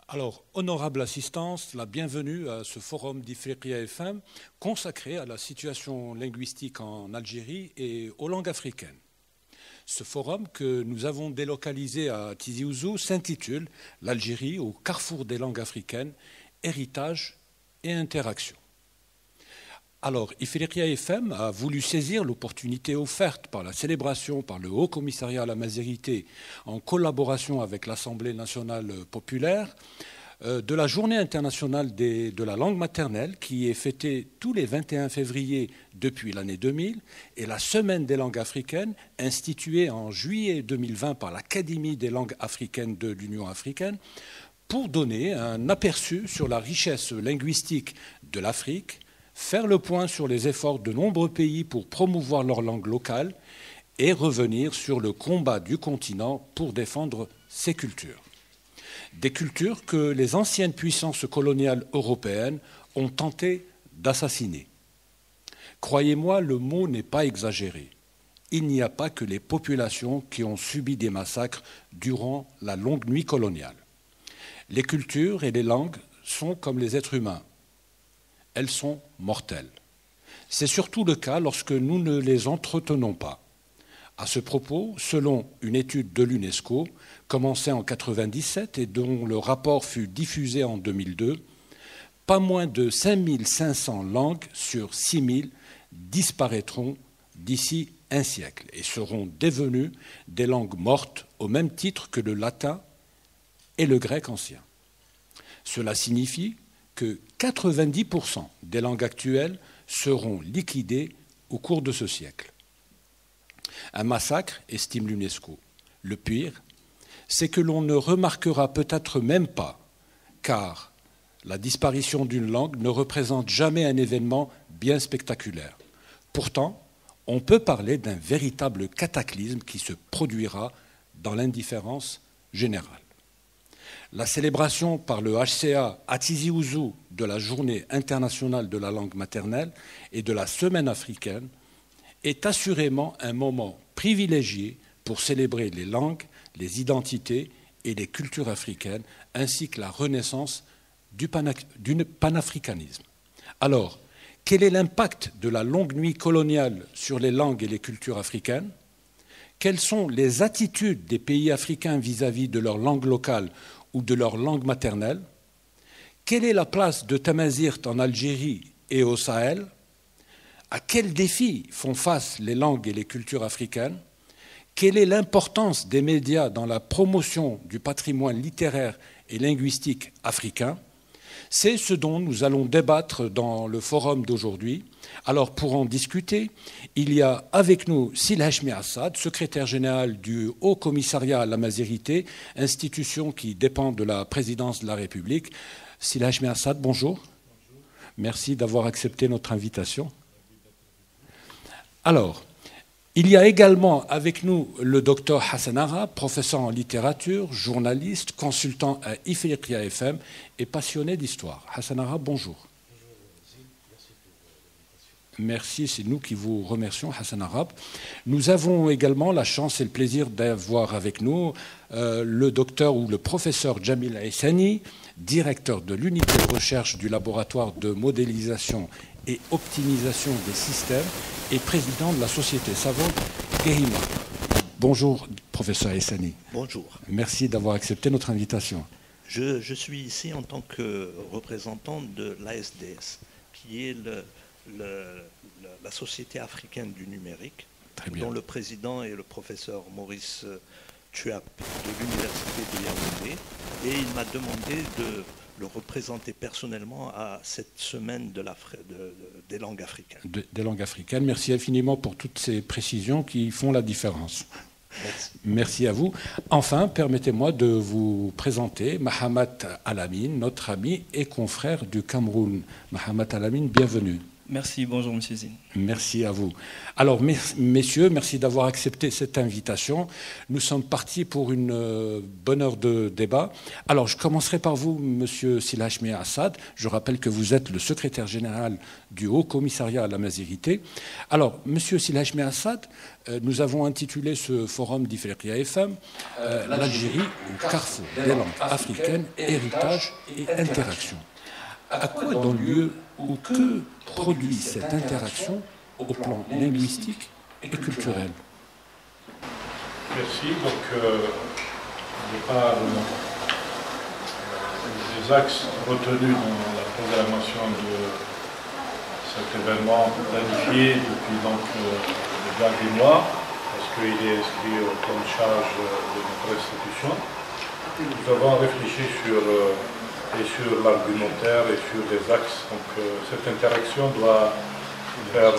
Alors, honorable assistance, la bienvenue à ce forum d'Ifriqiya FM consacré à la situation linguistique en Algérie et aux langues africaines. Ce forum que nous avons délocalisé à Tizi Ouzou s'intitule « L'Algérie au carrefour des langues africaines, héritage et interaction ». Alors, Ifriqiya FM a voulu saisir l'opportunité offerte par la célébration par le Haut Commissariat à la Mazérité en collaboration avec l'Assemblée nationale populaire de la Journée internationale de la langue maternelle qui est fêtée tous les 21 février depuis l'année 2000 et la Semaine des langues africaines instituée en juillet 2020 par l'Académie des langues africaines de l'Union africaine pour donner un aperçu sur la richesse linguistique de l'Afrique, faire le point sur les efforts de nombreux pays pour promouvoir leur langue locale et revenir sur le combat du continent pour défendre ses cultures. Des cultures que les anciennes puissances coloniales européennes ont tenté d'assassiner. Croyez-moi, le mot n'est pas exagéré. Il n'y a pas que les populations qui ont subi des massacres durant la longue nuit coloniale. Les cultures et les langues sont comme les êtres humains. Elles sont mortelles. C'est surtout le cas lorsque nous ne les entretenons pas. À ce propos, selon une étude de l'UNESCO, commencée en 1997 et dont le rapport fut diffusé en 2002, pas moins de 5500 langues sur 6000 disparaîtront d'ici un siècle et seront devenues des langues mortes au même titre que le latin et le grec ancien. Cela signifie que 90% des langues actuelles seront liquidées au cours de ce siècle. Un massacre, estime l'UNESCO. Le pire, c'est que l'on ne remarquera peut-être même pas, car la disparition d'une langue ne représente jamais un événement bien spectaculaire. Pourtant, on peut parler d'un véritable cataclysme qui se produira dans l'indifférence générale. La célébration par le HCA à Tizi Ouzou de la Journée internationale de la langue maternelle et de la Semaine africaine est assurément un moment privilégié pour célébrer les langues, les identités et les cultures africaines, ainsi que la renaissance du panafricanisme. Alors, quel est l'impact de la longue nuit coloniale sur les langues et les cultures africaines ? Quelles sont les attitudes des pays africains vis-à-vis de leur langue locale ou de leur langue maternelle? Quelle est la place de Tamazirt en Algérie et au Sahel? À quels défis font face les langues et les cultures africaines? Quelle est l'importance des médias dans la promotion du patrimoine littéraire et linguistique africain? C'est ce dont nous allons débattre dans le forum d'aujourd'hui. Alors, pour en discuter, il y a avec nous Sil Hachmi Assad, secrétaire général du Haut Commissariat à la Mazérité, institution qui dépend de la présidence de la République. Sil Hachmi Assad, bonjour. Bonjour. Merci d'avoir accepté notre invitation. Alors, il y a également avec nous le docteur Hassan Arab, professeur en littérature, journaliste, consultant à Ifriqiya FM et passionné d'histoire. Hassan Arab, bonjour. Merci, c'est nous qui vous remercions, Hassan Arab. Nous avons également la chance et le plaisir d'avoir avec nous le docteur ou le professeur Jamil Aissani, directeur de l'unité de recherche du laboratoire de modélisation et optimisation des systèmes et président de la société savante Guéhima. Bonjour, professeur Aissani. Bonjour. Merci d'avoir accepté notre invitation. Je suis ici en tant que représentant de l'ASDS, qui est la Société africaine du numérique, dont le président est le professeur Maurice Thuap de l'Université de Yaoundé. Et il m'a demandé de le représenter personnellement à cette semaine des langues africaines. Des langues africaines. Merci infiniment pour toutes ces précisions qui font la différence. Merci. Merci à vous. Enfin, permettez-moi de vous présenter Mahamat Alamine, notre ami et confrère du Cameroun. Mahamat Alamine, bienvenue. Merci, bonjour Monsieur Zine. Merci à vous. Alors, messieurs, merci d'avoir accepté cette invitation. Nous sommes partis pour une bonne heure de débat. Alors, je commencerai par vous, Monsieur Silhachmi Assad. Je rappelle que vous êtes le secrétaire général du Haut Commissariat à la Mazirité. Alors, Monsieur Silhachmi Assad, nous avons intitulé ce forum d'Ifriqiya FM l'Algérie au carrefour des langues africaines, héritage et interaction. À quoi donne lieu ou que produit cette interaction au plan linguistique et culturel? Merci. Donc, les axes retenus dans la programmation de cet événement planifié depuis déjà des mois, parce qu'il est inscrit au plan de charge de notre institution. Nous avons réfléchi sur l'argumentaire et sur les axes. Donc cette interaction doit faire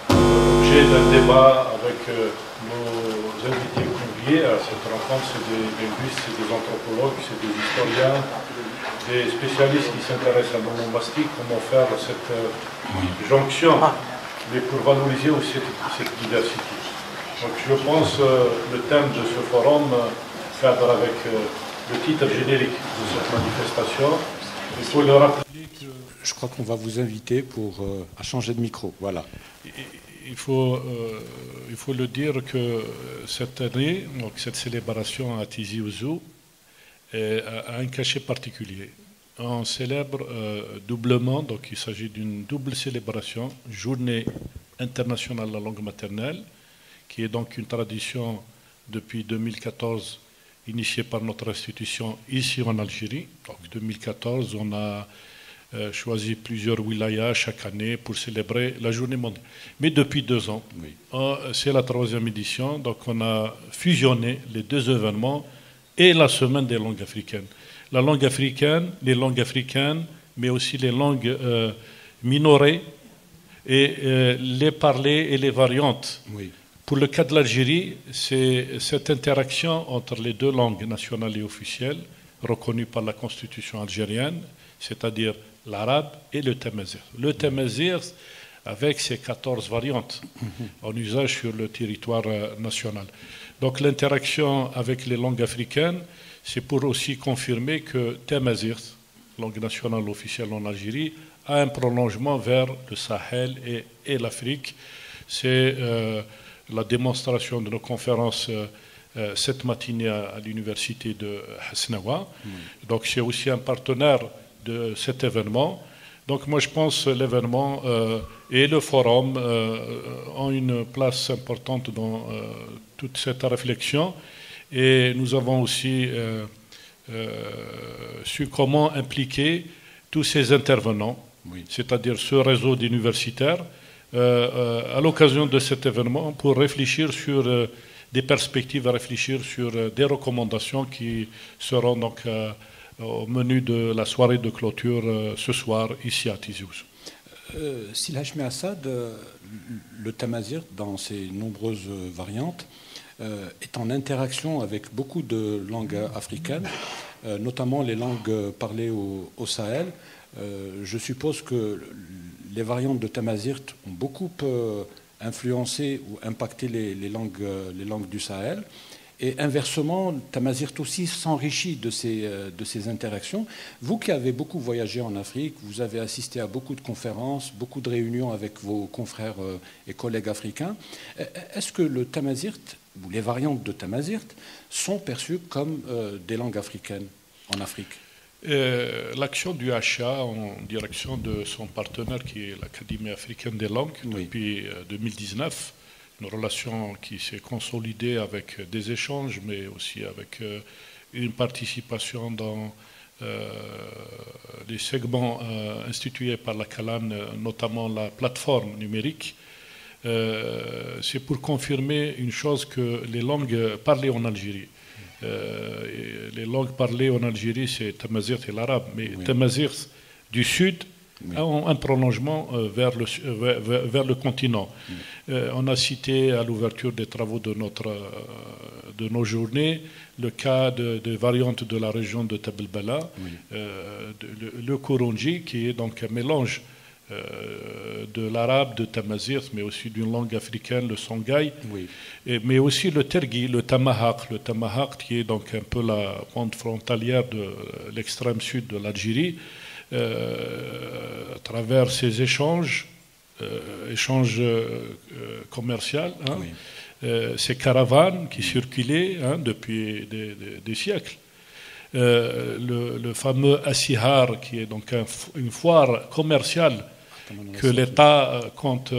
l'objet d'un débat avec nos invités conviés à cette rencontre. C'est des linguistes, c'est des anthropologues, c'est des historiens, des spécialistes qui s'intéressent à l'onomastique, comment faire cette jonction, mais pour valoriser aussi cette diversité. Donc je pense le thème de ce forum cadre avec le titre générique de cette manifestation. Il faut le rappeler que... Je crois qu'on va vous inviter à changer de micro. Voilà. Il faut le dire que cette année, donc cette célébration à Tizi Ouzou a un cachet particulier. On célèbre doublement, donc il s'agit d'une double célébration, Journée internationale de la langue maternelle, qui est donc une tradition depuis 2014 initiée par notre institution ici en Algérie. Donc 2014, on a choisi plusieurs wilayas chaque année pour célébrer la journée mondiale. Mais depuis 2 ans, c'est la 3e édition, donc on a fusionné les 2 événements et la semaine des langues africaines. La langue africaine, les langues africaines, mais aussi les langues minorées et les parlers et les variantes. Oui. Pour le cas de l'Algérie, c'est cette interaction entre les 2 langues nationales et officielles reconnues par la Constitution algérienne, c'est-à-dire l'arabe et le tamazight. Le tamazight avec ses 14 variantes en usage sur le territoire national. Donc l'interaction avec les langues africaines, c'est pour aussi confirmer que tamazight, langue nationale officielle en Algérie, a un prolongement vers le Sahel et l'Afrique. C'est la démonstration de nos conférences cette matinée à l'université de Hasnawa. Donc c'est aussi un partenaire de cet événement. Donc moi je pense que l'événement et le forum ont une place importante dans toute cette réflexion. Et nous avons aussi su comment impliquer tous ces intervenants, c'est-à-dire ce réseau d'universitaires, à l'occasion de cet événement pour réfléchir sur des perspectives, à réfléchir sur des recommandations qui seront donc au menu de la soirée de clôture ce soir ici à Tizi Ouzou. Silhachmi Assad, le tamazight dans ses nombreuses variantes est en interaction avec beaucoup de langues africaines, notamment les langues parlées au Sahel. Je suppose que les variantes de tamazight ont beaucoup influencé ou impacté les langues du Sahel. Et inversement, tamazight aussi s'enrichit de ces interactions. Vous qui avez beaucoup voyagé en Afrique, vous avez assisté à beaucoup de conférences, beaucoup de réunions avec vos confrères et collègues africains. Est-ce que le tamazight, ou les variantes de tamazight, sont perçues comme des langues africaines en Afrique? L'action du HA en direction de son partenaire qui est l'Académie africaine des langues depuis 2019, une relation qui s'est consolidée avec des échanges, mais aussi avec une participation dans les segments institués par la CALAN, notamment la plateforme numérique. C'est pour confirmer une chose que les langues parlées en Algérie, les langues parlées en Algérie, c'est tamazight et l'arabe, mais tamazight du sud ont un prolongement vers le continent. On a cité à l'ouverture des travaux de nos journées le cas de variantes de la région de Tell El Bella, le Kourounji, qui est donc un mélange de l'arabe, de Tamazight, mais aussi d'une langue africaine, le Songhai, Oui. mais aussi le Tergui, le Tamahaq qui est donc un peu la bande frontalière de l'extrême sud de l'Algérie, à travers ces échanges commerciaux, hein, Oui. ces caravanes qui circulaient depuis des siècles. Le fameux Assihar, qui est donc une foire commerciale que l'État compte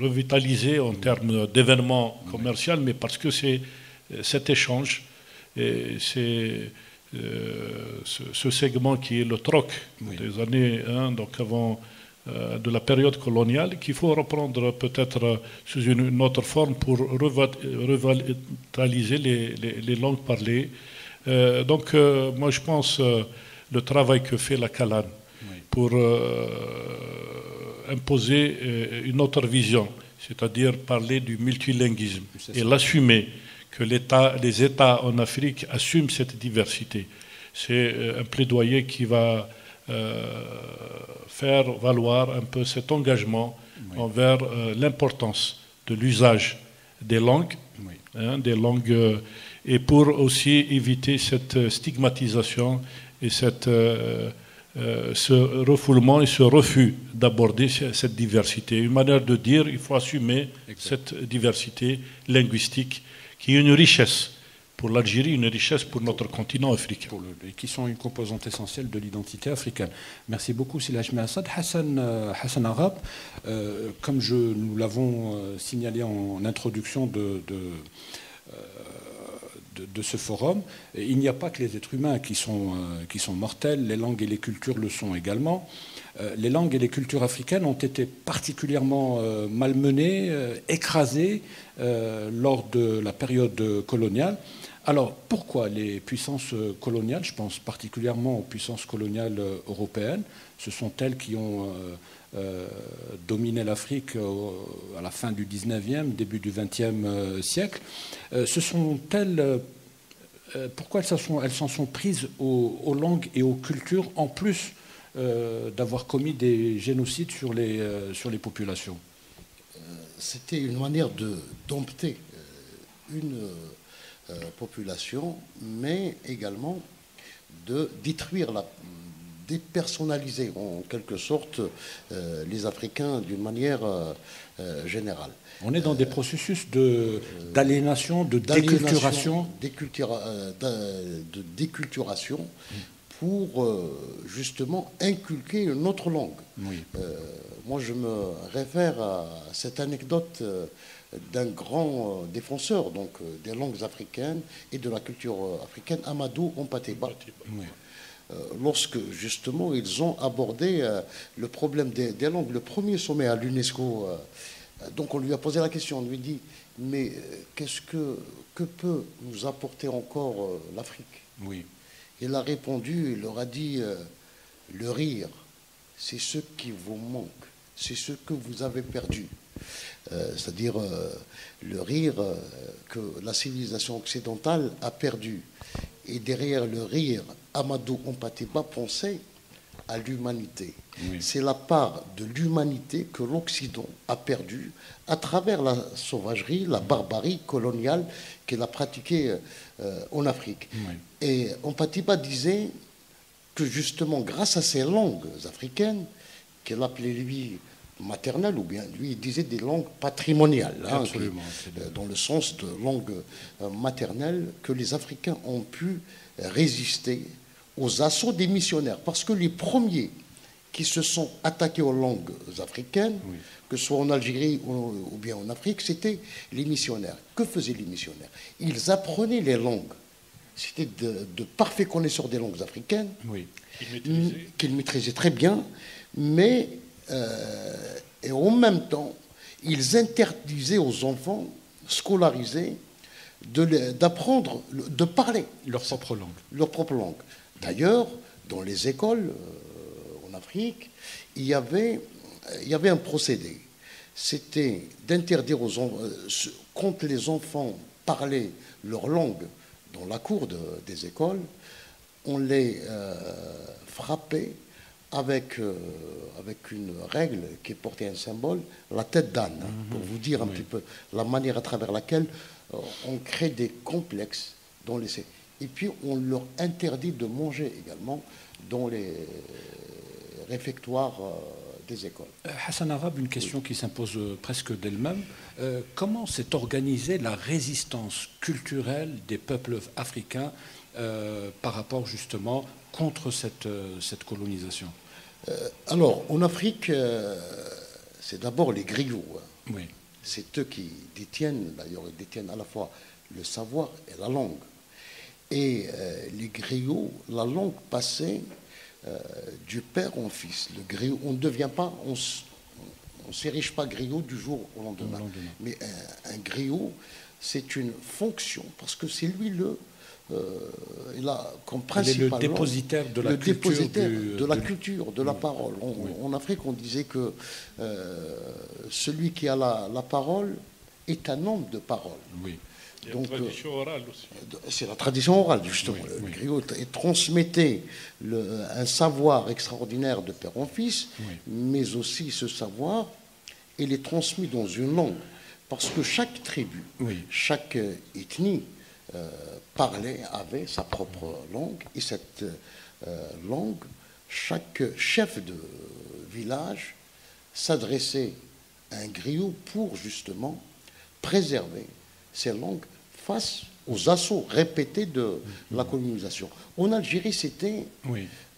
revitaliser en termes d'événements commerciaux, mais parce que c'est cet échange, et c'est ce segment qui est le troc des années, donc avant de la période coloniale, qu'il faut reprendre peut-être sous une autre forme pour revitaliser les langues parlées. Donc moi je pense le travail que fait la Calane pour imposer une autre vision, c'est-à-dire parler du multilinguisme et l'assumer, que les États en Afrique assument cette diversité. C'est un plaidoyer qui va faire valoir un peu cet engagement envers l'importance de l'usage des langues, et pour aussi éviter cette stigmatisation et ce refoulement et ce refus d'aborder cette diversité. Une manière de dire, il faut assumer cette diversité linguistique qui est une richesse pour l'Algérie, une richesse pour notre continent africain. Et qui sont une composante essentielle de l'identité africaine. Merci beaucoup, Silaj Mehassad. Hassan Arab, comme nous l'avons signalé en introduction de ce forum, il n'y a pas que les êtres humains qui sont mortels, les langues et les cultures le sont également. Les langues et les cultures africaines ont été particulièrement malmenées, écrasées lors de la période coloniale. Alors, pourquoi les puissances coloniales, je pense particulièrement aux puissances coloniales européennes, ce sont elles qui ont dominé l'Afrique à la fin du 19e, début du 20e siècle, pourquoi elles s'en sont prises aux langues et aux cultures, en plus d'avoir commis des génocides sur les populations? C'était une manière de dompter une population, mais également de détruire, dépersonnaliser en quelque sorte les Africains d'une manière générale. On est dans des processus d'aliénation, de déculturation. De déculturation pour justement inculquer une autre langue. Oui. Moi, je me réfère à cette anecdote d'un grand défenseur donc, des langues africaines et de la culture africaine, Amadou Hampâté-Bâ. Oui. Lorsque justement ils ont abordé le problème des langues, le premier sommet à l'UNESCO, donc on lui a posé la question, on lui dit mais que peut nous apporter encore l'Afrique? Oui. Il a répondu, il leur a dit le rire, c'est ce qui vous manque, c'est ce que vous avez perdu. C'est-à-dire le rire que la civilisation occidentale a perdu. Et derrière le rire, Amadou Hampâté-Bâ pensait à l'humanité. Oui. C'est la part de l'humanité que l'Occident a perdue à travers la sauvagerie, la barbarie coloniale qu'il a pratiquée en Afrique. Oui. Et Hampâté-Bâ disait que justement, grâce à ces langues africaines, qu'il appelait lui maternelles, ou bien lui, il disait des langues patrimoniales, dans le sens de langue maternelle, que les Africains ont pu résister aux assauts des missionnaires. Parce que les premiers qui se sont attaqués aux langues africaines, oui, que ce soit en Algérie ou bien en Afrique, c'était les missionnaires. Que faisaient les missionnaires? Ils apprenaient les langues. C'était de parfaits connaisseurs des langues africaines, oui, qu'ils maîtrisaient très bien, mais et en même temps, ils interdisaient aux enfants scolarisés d'apprendre, de parler leur propre langue. Leur propre langue. D'ailleurs, dans les écoles en Afrique, il y avait un procédé. C'était d'interdire aux enfants, quand les enfants parlaient leur langue dans la cour des écoles, on les frappait avec une règle qui est portée un symbole, la tête d'âne, pour vous dire un petit peu la manière à travers laquelle on crée des complexes dans les... Et puis on leur interdit de manger également dans les réfectoires des écoles. Hassan Arabe, une question qui s'impose presque d'elle-même. Comment s'est organisée la résistance culturelle des peuples africains par rapport justement contre cette colonisation? Alors, en Afrique, c'est d'abord les griots. Oui. C'est eux qui détiennent, d'ailleurs, ils détiennent à la fois le savoir et la langue. Et les griots, la langue passait du père en fils. Le griot, on ne devient pas, on ne s'érige pas griot du jour au lendemain. Mais un griot, c'est une fonction, parce que c'est lui il a comme principal le dépositaire de la culture, de la parole. En Afrique, on disait que celui qui a la parole est un homme de parole. Oui. Donc, la tradition orale aussi. C'est la tradition orale, justement. Le griot transmettait un savoir extraordinaire de père en fils, mais aussi ce savoir, il est transmis dans une langue. Parce que chaque tribu, chaque ethnie avait sa propre langue, et cette langue, chaque chef de village s'adressait à un griot pour justement préserver ces langues face aux assauts répétés de la colonisation. En Algérie, c'était...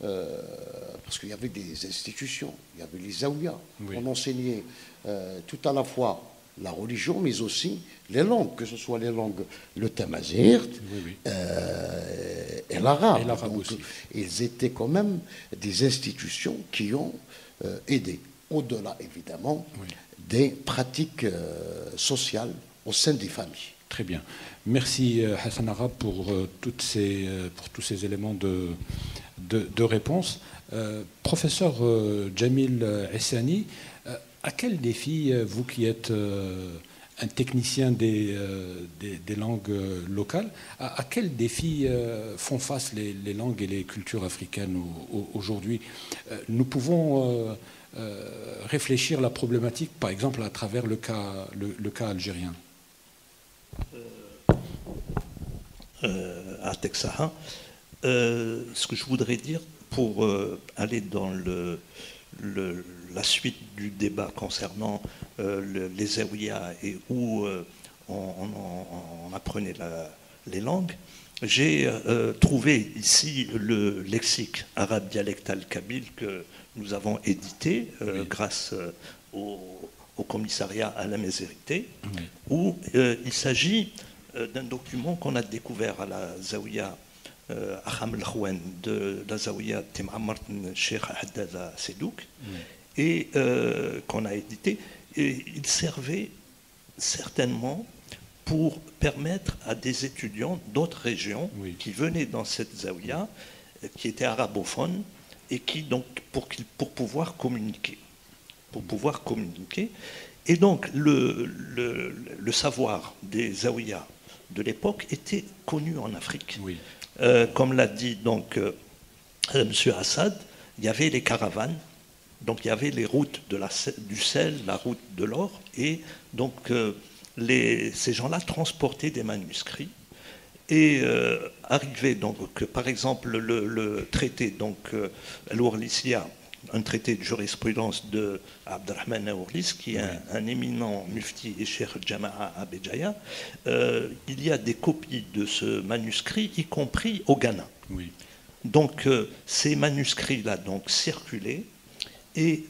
parce qu'il y avait des institutions, il y avait les zaouïas. On enseignait tout à la fois la religion, mais aussi les langues, que ce soit les langues, le tamazirt et l'arabe. Donc, ils étaient quand même des institutions qui ont aidé, au-delà évidemment des pratiques sociales au sein des familles. Très bien. Merci Hassan Arabe pour tous ces éléments de réponse. Professeur Jamil Essani, à quel défi, vous qui êtes un technicien des langues locales, à quel défi font face les langues et les cultures africaines aujourd'hui? Nous pouvons réfléchir la problématique, par exemple, à travers le cas algérien. À Texaha, ce que je voudrais dire pour aller dans la suite du débat concernant les zaouïas et où on apprenait les langues, j'ai trouvé ici le lexique arabe dialectal kabyle que nous avons édité grâce au commissariat à la Mézérité, où il s'agit d'un document qu'on a découvert à la Zaouïa Aham el-Khouane de la Zaouïa Tem'amart Cheikh Haddad Sedouk, et qu'on a édité. Et il servait certainement pour permettre à des étudiants d'autres régions qui venaient dans cette Zaouïa, qui étaient arabophones, et qui, donc, pour pouvoir communiquer. Et donc, le savoir des Zaouïas de l'époque était connu en Afrique. Comme l'a dit donc M. Assad, il y avait les caravanes, donc il y avait les routes du sel, la route de l'or, et donc ces gens-là transportaient des manuscrits et arrivaient donc, par exemple, le traité, donc l'Ourlissia, un traité de jurisprudence de Abdelrahman Aourlis, qui est un éminent mufti et cheikh Jama'a à Béjaïa. Il y a des copies de ce manuscrit, y compris au Ghana. Donc ces manuscrits-là donc circulaient, et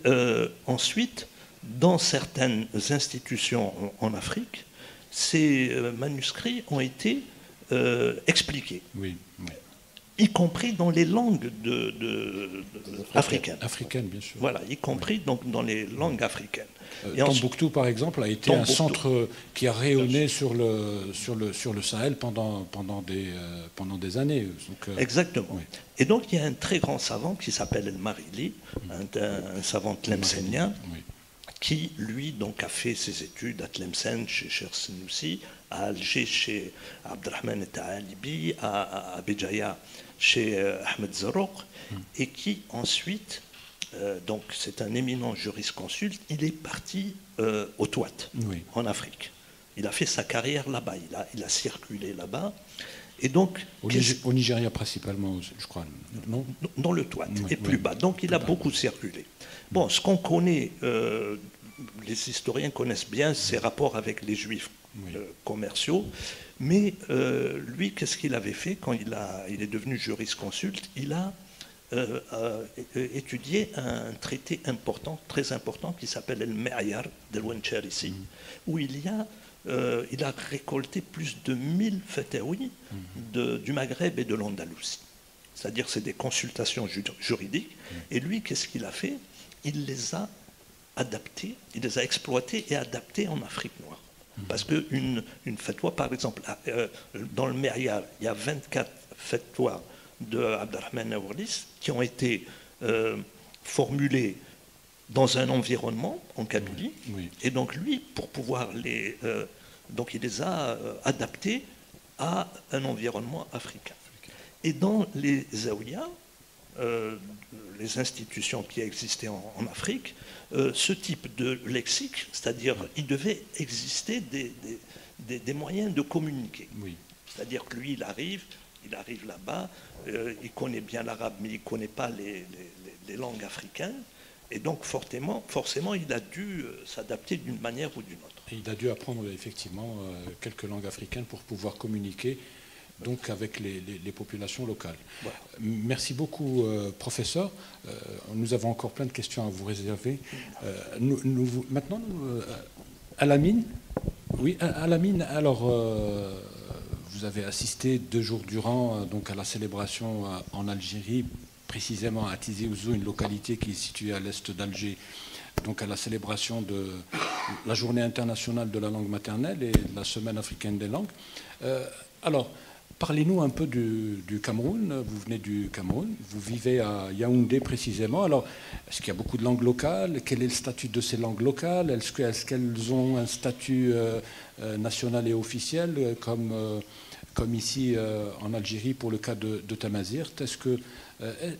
ensuite, dans certaines institutions en Afrique, ces manuscrits ont été expliqués. Y compris dans les langues africaines. Africaines, bien sûr. Voilà, y compris donc dans les langues africaines. Tombouctou, par exemple, a été un centre qui a rayonné sur le Sahel pendant des années. Donc, exactement. Et donc, il y a un très grand savant qui s'appelle El Marili, un savant tlemcenien, qui, lui, donc, a fait ses études à Tlemcen, chez Cheikh Senoussi, à Alger, chez Abdelrahman Ta'alibi, à Béjaïa, chez Ahmed Zarouk, et qui ensuite donc c'est un éminent jurisconsulte, il est parti au Touat, en Afrique. Il a fait sa carrière là-bas, il a circulé là-bas. Et donc, au Nigeria principalement, je crois, non? Dans le Touat, et plus bas. Donc il a beaucoup circulé. Bon, ce qu'on connaît, les historiens connaissent bien ses rapports avec les Juifs commerciaux, mais lui, qu'est-ce qu'il avait fait quand il est devenu jurisconsulte? Il a étudié un traité important, très important, qui s'appelle le Me'ayar de Louentcharissi, où il a récolté plus de 1000 fataouis du Maghreb et de l'Andalousie. C'est-à-dire, c'est des consultations juridiques. Et lui, qu'est-ce qu'il a fait? Il les a adaptés, il les a exploités et adaptés en Afrique noire. Parce qu'une fatwa, par exemple, dans le Me'ayar, il y a 24 fatwas de Abdelrahman Naouarlis qui ont été formulées dans un environnement en Kabylie. Et donc lui, pour pouvoir donc il les a adaptés à un environnement africain. Et dans les zaouïas, les institutions qui existaient en Afrique, ce type de lexique, c'est-à-dire il devait exister des moyens de communiquer. C'est-à-dire que lui, il arrive là-bas, il connaît bien l'arabe, mais il ne connaît pas les langues africaines. Et donc, forcément, il a dû s'adapter d'une manière ou d'une autre. Et il a dû apprendre effectivement quelques langues africaines pour pouvoir communiquer donc avec les populations locales. Voilà. Merci beaucoup, professeur. Nous avons encore plein de questions à vous réserver. Maintenant, Alamine. Oui, Alamine, alors, vous avez assisté 2 jours durant donc, à la célébration en Algérie, précisément à Tizi Ouzou, une localité qui est située à l'est d'Alger, donc à la célébration de la Journée internationale de la langue maternelle et de la Semaine africaine des langues. Alors, parlez-nous un peu du Cameroun. Vous venez du Cameroun, vous vivez à Yaoundé précisément. Alors, est-ce qu'il y a beaucoup de langues locales? Quel est le statut de ces langues locales? Est-ce qu'elles ont un statut national et officiel comme ici en Algérie pour le cas de Tamazirt?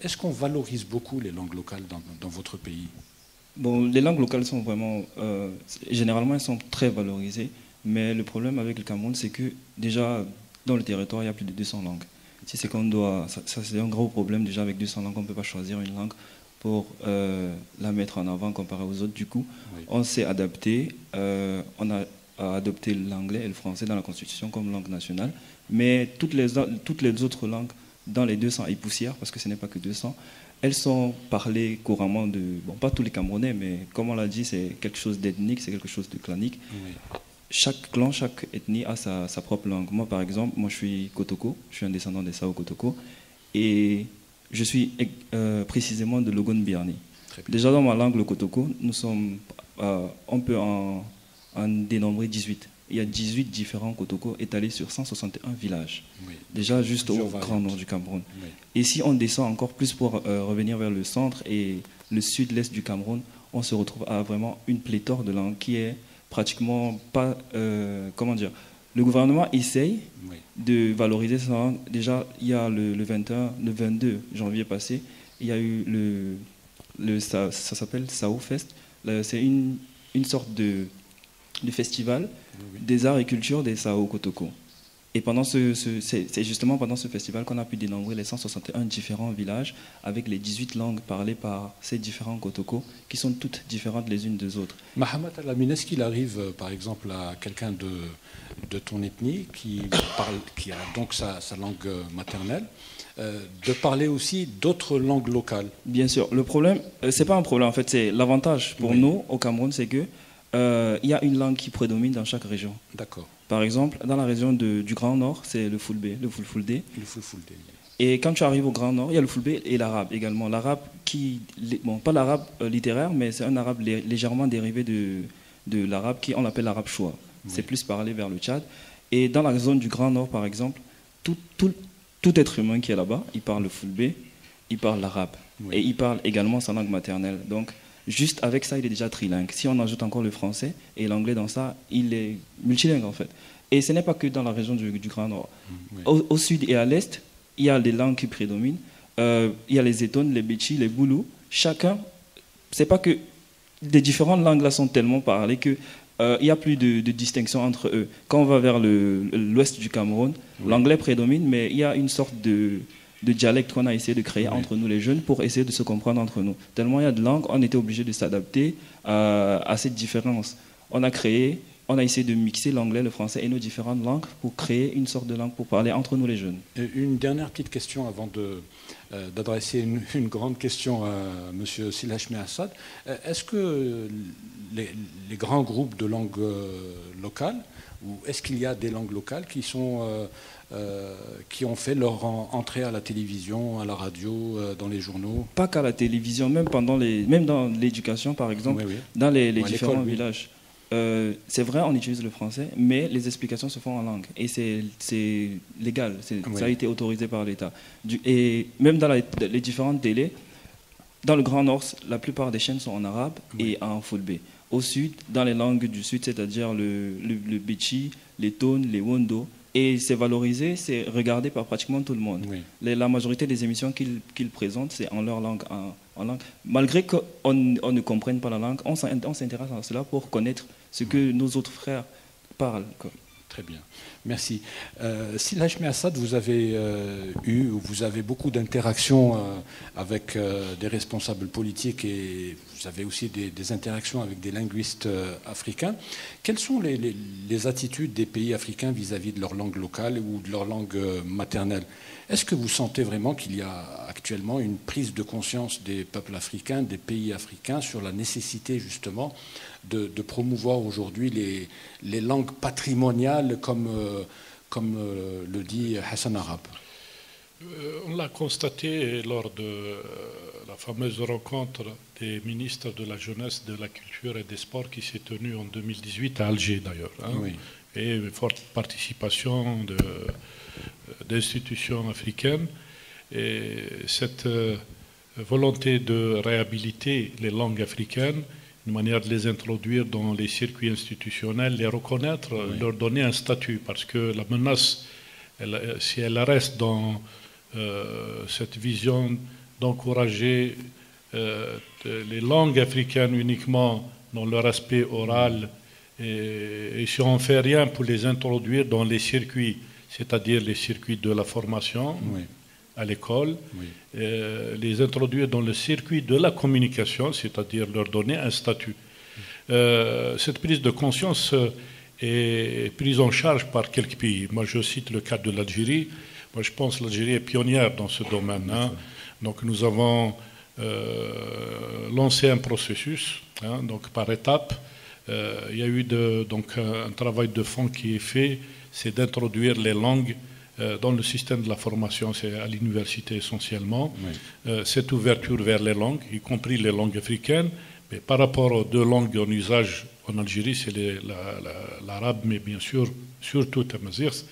Est-ce qu'on valorise beaucoup les langues locales dans votre pays? Bon, les langues locales sont vraiment, généralement, elles sont très valorisées. Mais le problème avec le Cameroun, c'est que déjà, dans le territoire, il y a plus de 200 langues. Si c'est qu'on doit, ça c'est un gros problème déjà avec 200 langues, on ne peut pas choisir une langue pour la mettre en avant comparé aux autres. Du coup, on s'est adapté, on a adopté l'anglais et le français dans la Constitution comme langue nationale. Mais toutes les autres langues, dans les 200 et poussières, parce que ce n'est pas que 200, elles sont parlées couramment bon, pas tous les Camerounais, mais comme on l'a dit, c'est quelque chose d'ethnique, c'est quelque chose de clanique. Chaque clan, chaque ethnie a sa propre langue. Moi, par exemple, je suis Kotoko, je suis un descendant des Sao Kotoko, et je suis précisément de Logon Birni. Déjà dans ma langue, le Kotoko, on peut en dénombrer 18. Il y a 18 différents Kotoko étalés sur 161 villages. Déjà juste au grand nord du Cameroun. Et si on descend encore plus pour revenir vers le centre et le sud-l'est du Cameroun, on se retrouve à vraiment une pléthore de langues qui est pratiquement pas... comment dire? Le gouvernement essaye de valoriser ça. Déjà, il y a le 22 janvier passé, il y a eu ça s'appelle Sao Fest. C'est une sorte de festival des arts et cultures des Sao Kotoko. Et c'est justement pendant ce festival qu'on a pu dénombrer les 161 différents villages avec les 18 langues parlées par ces différents Kotoko qui sont toutes différentes les unes des autres. Mahamat Alamine, est-ce qu'il arrive par exemple à quelqu'un de ton ethnie qui a donc sa langue maternelle de parler aussi d'autres langues locales? Bien sûr. Le problème, c'est pas un problème en fait, c'est l'avantage pour nous au Cameroun, c'est que il y a une langue qui prédomine dans chaque région. D'accord. Par exemple, dans la région du Grand Nord, c'est le Fulbe, le Fulfulde. Et quand tu arrives au Grand Nord, il y a le Fulbe et l'arabe également. L'arabe pas l'arabe littéraire, mais c'est un arabe légèrement dérivé de l'arabe on appelle l'arabe choua. C'est plus parlé vers le Tchad. Et dans la zone du Grand Nord, par exemple, tout être humain qui est là-bas, il parle le Fulbe, il parle l'arabe. Et il parle également sa langue maternelle. Donc, juste avec ça, il est déjà trilingue. Si on ajoute encore le français et l'anglais dans ça, il est multilingue en fait. Et ce n'est pas que dans la région du Grand Nord. Au sud et à l'est, il y a des langues qui prédominent. Il y a les Étones, les Béchis, les Boulous. Chacun c'est pas que les différentes langues là sont tellement parlées que il n'y a plus de distinction entre eux. Quand on va vers l'ouest du Cameroun, l'anglais prédomine, mais il y a une sorte de dialecte qu'on a essayé de créer entre nous les jeunes pour essayer de se comprendre entre nous. Tellement il y a de langues, on était obligé de s'adapter à cette différence. On a essayé de mixer l'anglais, le français et nos différentes langues pour créer une sorte de langue pour parler entre nous les jeunes. Une dernière petite question avant d'adresser une grande question à M. Silhachmi Assad. Est-ce que les grands groupes de langues locales, ou est-ce qu'il y a des langues locales qui ont fait leur entrée à la télévision, à la radio, dans les journaux? Pas qu'à la télévision, même dans l'éducation par exemple, dans les différents villages. C'est vrai, on utilise le français, mais les explications se font en langue. Et c'est légal, ça a été autorisé par l'État. Et même dans les différentes télés, dans le Grand Nord, la plupart des chaînes sont en arabe et en fulbe. Au sud, dans les langues du sud, c'est-à-dire le Bechi, les Tones, les Wondo, et c'est valorisé, c'est regardé par pratiquement tout le monde. La majorité des émissions qu'ils présentent, c'est en leur langue. Malgré qu'on ne comprenne pas la langue, on s'intéresse à cela pour connaître ce que nos autres frères parlent. Très bien, merci. Silhachmi Assad, vous avez vous avez beaucoup d'interactions avec des responsables politiques et vous avez aussi des interactions avec des linguistes africains. Quelles sont les attitudes des pays africains vis-à-vis de leur langue locale ou de leur langue maternelle? Est-ce que vous sentez vraiment qu'il y a actuellement une prise de conscience des peuples africains, des pays africains, sur la nécessité justement de promouvoir aujourd'hui les langues patrimoniales comme le dit Hassan Arab? On l'a constaté lors de la fameuse rencontre des ministres de la jeunesse, de la culture et des sports qui s'est tenue en 2018 à Alger d'ailleurs. Et une forte participation d'institutions africaines. Et cette volonté de réhabiliter les langues africaines, une manière de les introduire dans les circuits institutionnels, les reconnaître, leur donner un statut, parce que la menace, si elle reste dans cette vision d'encourager les langues africaines uniquement dans leur aspect oral, et si on ne fait rien pour les introduire dans les circuits, c'est-à-dire les circuits de la formation à l'école, les introduire dans le circuit de la communication, c'est-à-dire leur donner un statut. Cette prise de conscience est prise en charge par quelques pays. Moi, je cite le cas de l'Algérie. Moi, je pense que l'Algérie est pionnière dans ce domaine. Donc, nous avons lancé un processus, donc par étapes. Il y a eu un travail de fond qui est fait, c'est d'introduire les langues dans le système de la formation, c'est à l'université essentiellement. Cette ouverture vers les langues, y compris les langues africaines, mais par rapport aux deux langues en usage en Algérie, c'est l'arabe, mais bien sûr, surtout Tamazight,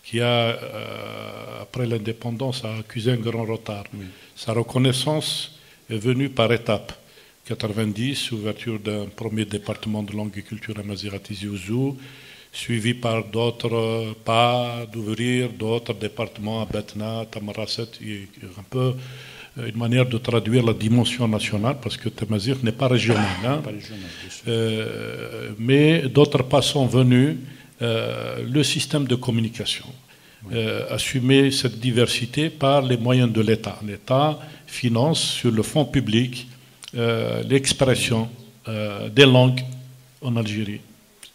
qui après l'indépendance, a accusé un grand retard. Sa reconnaissance est venue par étapes. 90, ouverture d'un premier département de langue et culture à Mazirati Ouzou, suivi par d'autres pas d'ouvrir d'autres départements à Betna, Tamarasset, un peu une manière de traduire la dimension nationale, parce que Tamazight n'est pas régional. Mais d'autres pas sont venus. Le système de communication, assumer cette diversité par les moyens de l'État. L'État finance sur le fonds public l'expression des langues en Algérie.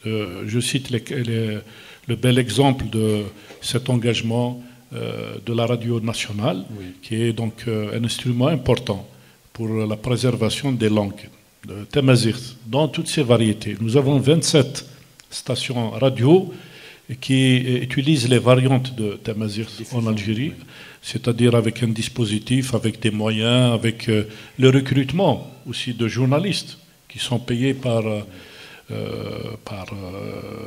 Je cite le bel exemple de cet engagement de la radio nationale, qui est donc un instrument important pour la préservation des langues de Tamazight dans toutes ses variétés. Nous avons 27 stations radio qui utilisent les variantes de Tamazight en Algérie, c'est-à-dire avec un dispositif, avec des moyens, avec le recrutement aussi de journalistes qui sont payés par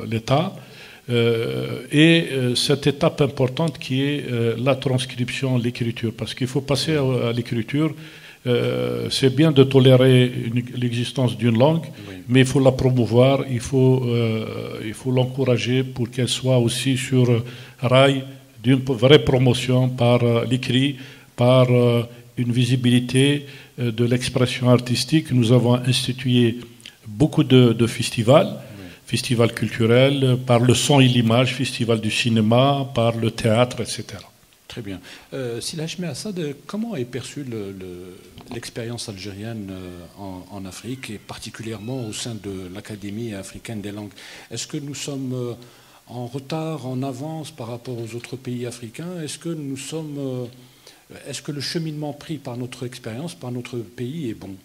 l'État. Et cette étape importante qui est la transcription, l'écriture, parce qu'il faut passer à l'écriture. C'est bien de tolérer l'existence d'une langue, mais il faut la promouvoir, il faut l'encourager pour qu'elle soit aussi sur rail d'une vraie promotion par l'écrit, par une visibilité de l'expression artistique. Nous avons institué beaucoup de festivals, festivals culturels, par le son et l'image, festival du cinéma, par le théâtre, etc. Très bien. Sila Hachmi Assad, comment est perçue l'expérience algérienne en Afrique et particulièrement au sein de l'Académie africaine des langues? Est-ce que nous sommes en retard, en avance par rapport aux autres pays africains? Est-ce que le cheminement pris par notre expérience, par notre pays est bon?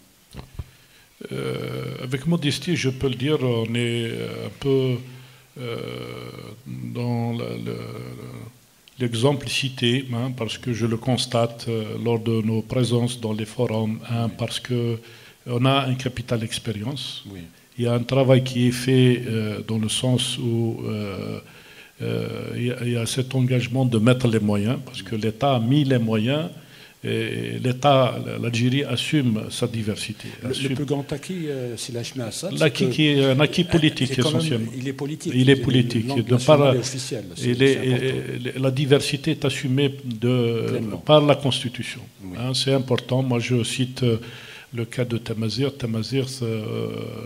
Avec modestie, je peux le dire, on est un peu dans l'exemple cité, parce que je le constate lors de nos présences dans les forums, parce qu'on a un capital expérience. Oui. Il y a un travail qui est fait dans le sens où il y a cet engagement de mettre les moyens, parce que l'État a mis les moyens. Et l'Algérie assume sa diversité. Le plus grand acquis, c'est Hachmi Assad. L'acquis qui est un acquis politique essentiellement. Il est politique. Il est politique. Officielle, la diversité est assumée par la Constitution. Oui. C'est important. Moi, je cite le cas de Tamazir. Tamazir,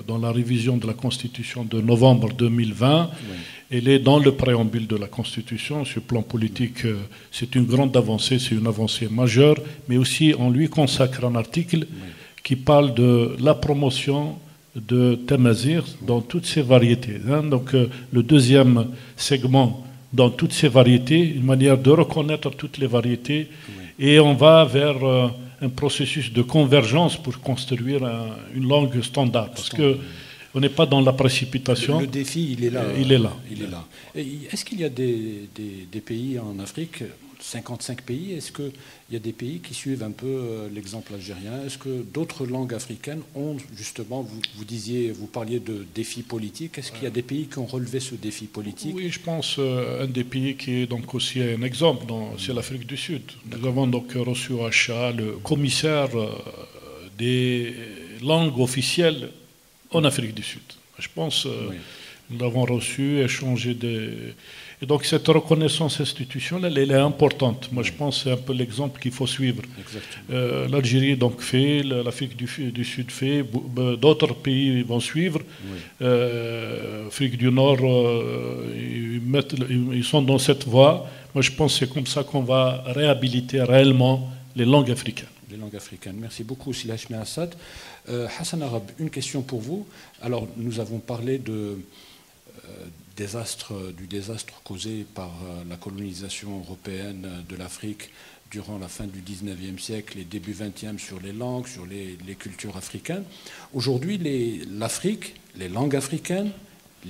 dans la révision de la Constitution de novembre 2020, oui. Elle est dans le préambule de la Constitution. Sur le plan politique, c'est une grande avancée, c'est une avancée majeure, mais aussi on lui consacre un article qui parle de la promotion de Tamazir dans toutes ses variétés. Donc le deuxième segment, dans toutes ses variétés, une manière de reconnaître toutes les variétés, et on va vers un processus de convergence pour construire une langue standard. Parce que on n'est pas dans la précipitation. Le défi, il est là. Il est là. Est-ce qu'il y a des pays en Afrique, 55 pays, est-ce qu'il y a des pays qui suivent un peu l'exemple algérien? Est-ce que d'autres langues africaines ont justement, vous parliez de défis politiques, est-ce qu'il y a des pays qui ont relevé ce défi politique? Oui, je pense un des pays qui est donc aussi un exemple, c'est l'Afrique du Sud. Nous avons donc reçu à Acha le commissaire des langues officielles en Afrique du Sud. Je pense nous l'avons reçu, échangé Et donc cette reconnaissance institutionnelle, elle est importante. Moi, je pense que c'est un peu l'exemple qu'il faut suivre. L'Algérie donc fait, l'Afrique du Sud fait, d'autres pays vont suivre. L'Afrique du Nord, ils sont dans cette voie. Moi, je pense que c'est comme ça qu'on va réhabiliter réellement les langues africaines. Les langues africaines. Merci beaucoup, Sila Hachmi Assad. Hassan Arab, une question pour vous. Alors, nous avons parlé du désastre causé par la colonisation européenne de l'Afrique durant la fin du 19e siècle et début 20e sur les langues, sur les cultures africaines. Aujourd'hui, l'Afrique, les langues africaines,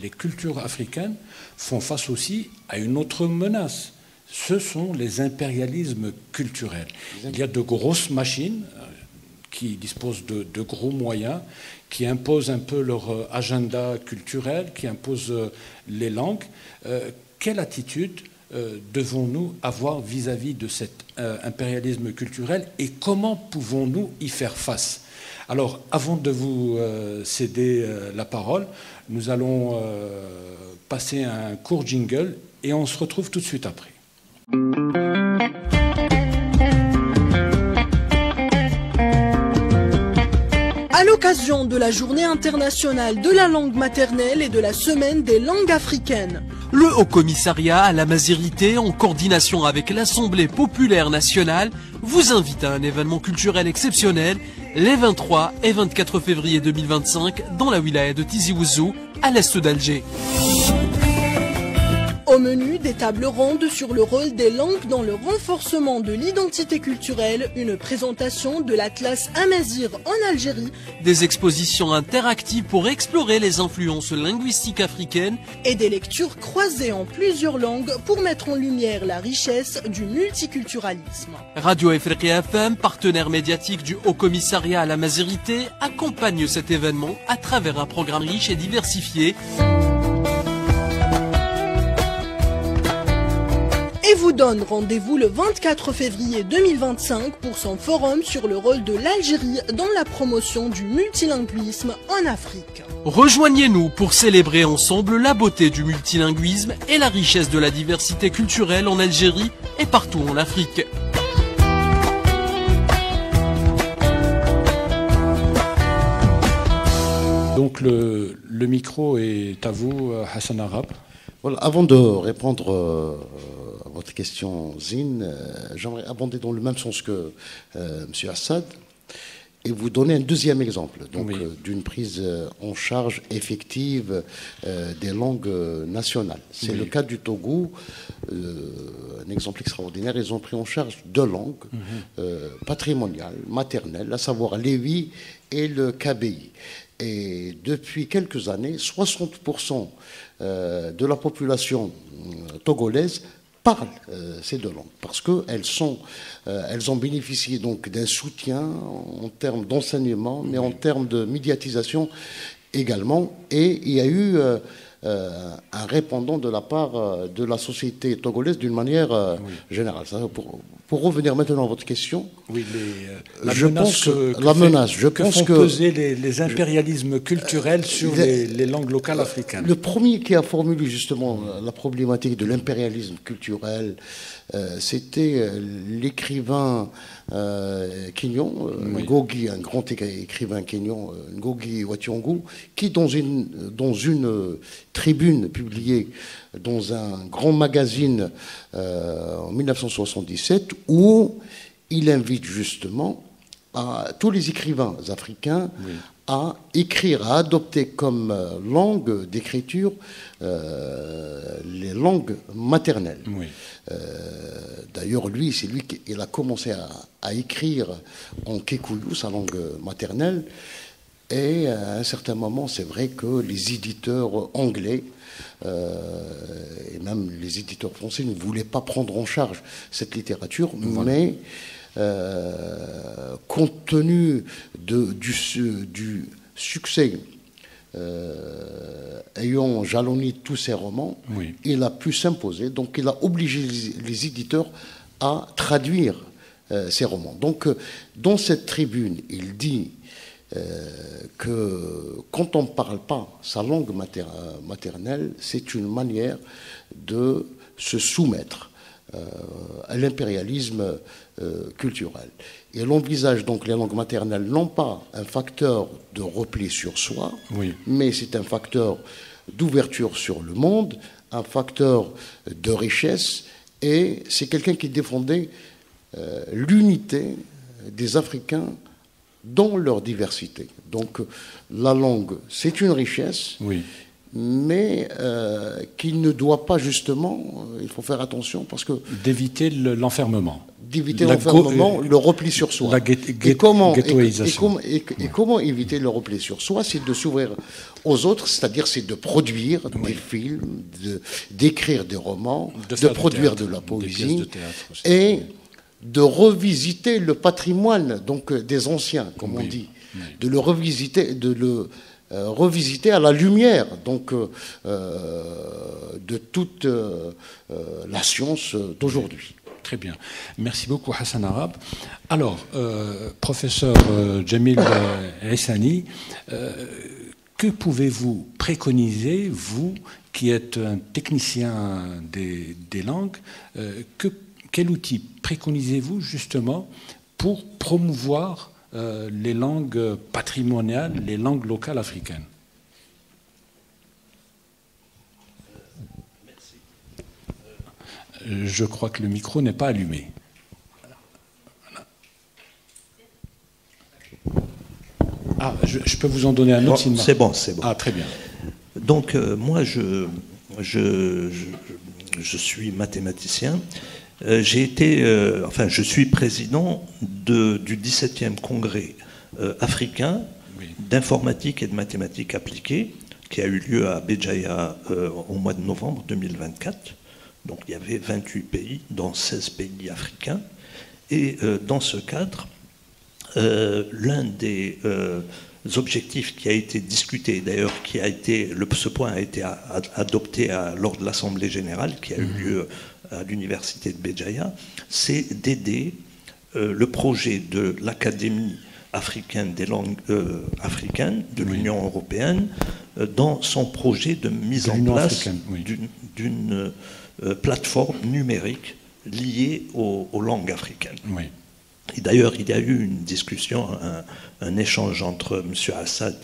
les cultures africaines font face aussi à une autre menace. Ce sont les impérialismes culturels. Il y a de grosses machines qui disposent de gros moyens, qui imposent un peu leur agenda culturel, qui imposent les langues. Quelle attitude devons-nous avoir vis-à-vis de cet impérialisme culturel et comment pouvons-nous y faire face? Alors, avant de vous céder la parole, nous allons passer un court jingle et on se retrouve tout de suite après. À l'occasion de la Journée internationale de la langue maternelle et de la Semaine des langues africaines, le Haut Commissariat à la Mazérité, en coordination avec l'Assemblée populaire nationale, vous invite à un événement culturel exceptionnel les 23 et 24 février 2025 dans la wilaya de Tizi Ouzou, à l'est d'Alger. Au menu, des tables rondes sur le rôle des langues dans le renforcement de l'identité culturelle, une présentation de l'Atlas Amazigh en Algérie, des expositions interactives pour explorer les influences linguistiques africaines et des lectures croisées en plusieurs langues pour mettre en lumière la richesse du multiculturalisme. Radio Africa FM, partenaire médiatique du Haut Commissariat à la Mazérité, accompagne cet événement à travers un programme riche et diversifié. Et vous donne rendez-vous le 24 février 2025 pour son forum sur le rôle de l'Algérie dans la promotion du multilinguisme en Afrique. Rejoignez-nous pour célébrer ensemble la beauté du multilinguisme et la richesse de la diversité culturelle en Algérie et partout en Afrique. Donc le micro est à vous, Hassan Arab. Voilà, avant de répondre à votre question, Zine, j'aimerais abonder dans le même sens que M. Assad et vous donner un deuxième exemple d'une prise en charge effective des langues nationales. C'est le cas du Togo, un exemple extraordinaire. Ils ont pris en charge 2 langues patrimoniales, maternelles, à savoir l'Ewi et le Kabylie. Et depuis quelques années, 60% de la population togolaise parle ces 2 langues parce qu'elles ont bénéficié donc d'un soutien en termes d'enseignement, mais en termes de médiatisation également. Et il y a eu un répondant de la part de la société togolaise d'une manière générale. Ça, pour revenir maintenant à votre question, je pense que font peser les impérialismes culturels sur les langues locales africaines. Le premier qui a formulé justement la problématique de l'impérialisme culturel, c'était l'écrivain kényan, Ngugi, un grand écrivain kényan, Ngugi wa Thiong'o, qui dans une tribune publiée dans un grand magazine en 1977, où il invite justement tous les écrivains africains à écrire, à adopter comme langue d'écriture les langues maternelles. D'ailleurs, lui, c'est lui qui a commencé à écrire en kikuyu, sa langue maternelle. Et à un certain moment, c'est vrai que les éditeurs anglais et même les éditeurs français ne voulaient pas prendre en charge cette littérature, mais compte tenu du succès ayant jalonné tous ses romans, il a pu s'imposer. Donc il a obligé les éditeurs à traduire ses romans. Donc dans cette tribune, il dit que quand on ne parle pas sa langue maternelle, c'est une manière de se soumettre à l'impérialisme culturel. Et elle envisage donc les langues maternelles non pas un facteur de repli sur soi, mais c'est un facteur d'ouverture sur le monde, un facteur de richesse, et c'est quelqu'un qui défendait l'unité des Africains dans leur diversité. Donc la langue, c'est une richesse, mais qui ne doit pas justement, il faut faire attention parce que... D'éviter l'enfermement. D'éviter l'enfermement, le repli sur soi. Et comment éviter le repli sur soi? C'est de s'ouvrir aux autres, c'est-à-dire c'est de produire des films, d'écrire des romans, de produire de la poésie, et de revisiter le patrimoine donc des anciens, comme on dit, de le revisiter, revisiter à la lumière donc de toute la science d'aujourd'hui. Très bien. Merci beaucoup Hassan Arab. Alors, professeur Jamil Essani, que pouvez-vous préconiser, vous qui êtes un technicien des langues, quel outil préconisez-vous justement pour promouvoir les langues patrimoniales, les langues locales africaines? Merci. Je crois que le micro n'est pas allumé. Ah, je peux vous en donner un autre. C'est bon, c'est bon. Ah, très bien. Donc, moi, je suis mathématicien. Je suis président du 17e congrès africain d'informatique et de mathématiques appliquées, qui a eu lieu à Béjaïa au mois de novembre 2024. Donc il y avait 28 pays, dont 16 pays africains. Et dans ce cadre, l'un des objectifs qui a été discuté, d'ailleurs ce point a été adopté lors de l'Assemblée générale qui a eu lieu à l'université de Béjaïa, c'est d'aider le projet de l'Académie africaine des langues africaines de l'Union européenne dans son projet de mise en place d'une plateforme numérique liée aux langues africaines. Et d'ailleurs, il y a eu une discussion, un échange entre M. Assad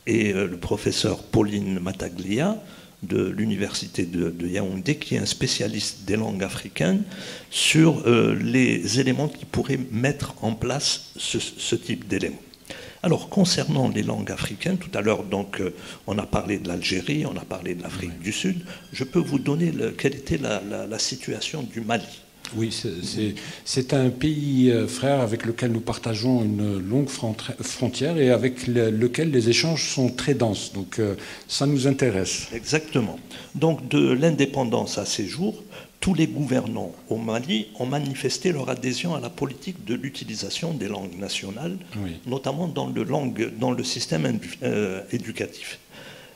et le professeur Pauline Mataglia de l'université de Yaoundé, qui est un spécialiste des langues africaines, sur les éléments qui pourraient mettre en place ce type d'éléments. Alors, concernant les langues africaines, tout à l'heure, donc, on a parlé de l'Algérie, on a parlé de l'Afrique du Sud. Je peux vous donner quelle était la situation du Mali. Oui, c'est un pays frère avec lequel nous partageons une longue frontière et avec lequel les échanges sont très denses. Donc, ça nous intéresse. Exactement. Donc, de l'indépendance à ces jours, tous les gouvernants au Mali ont manifesté leur adhésion à la politique de l'utilisation des langues nationales, oui, notamment dans le système éducatif.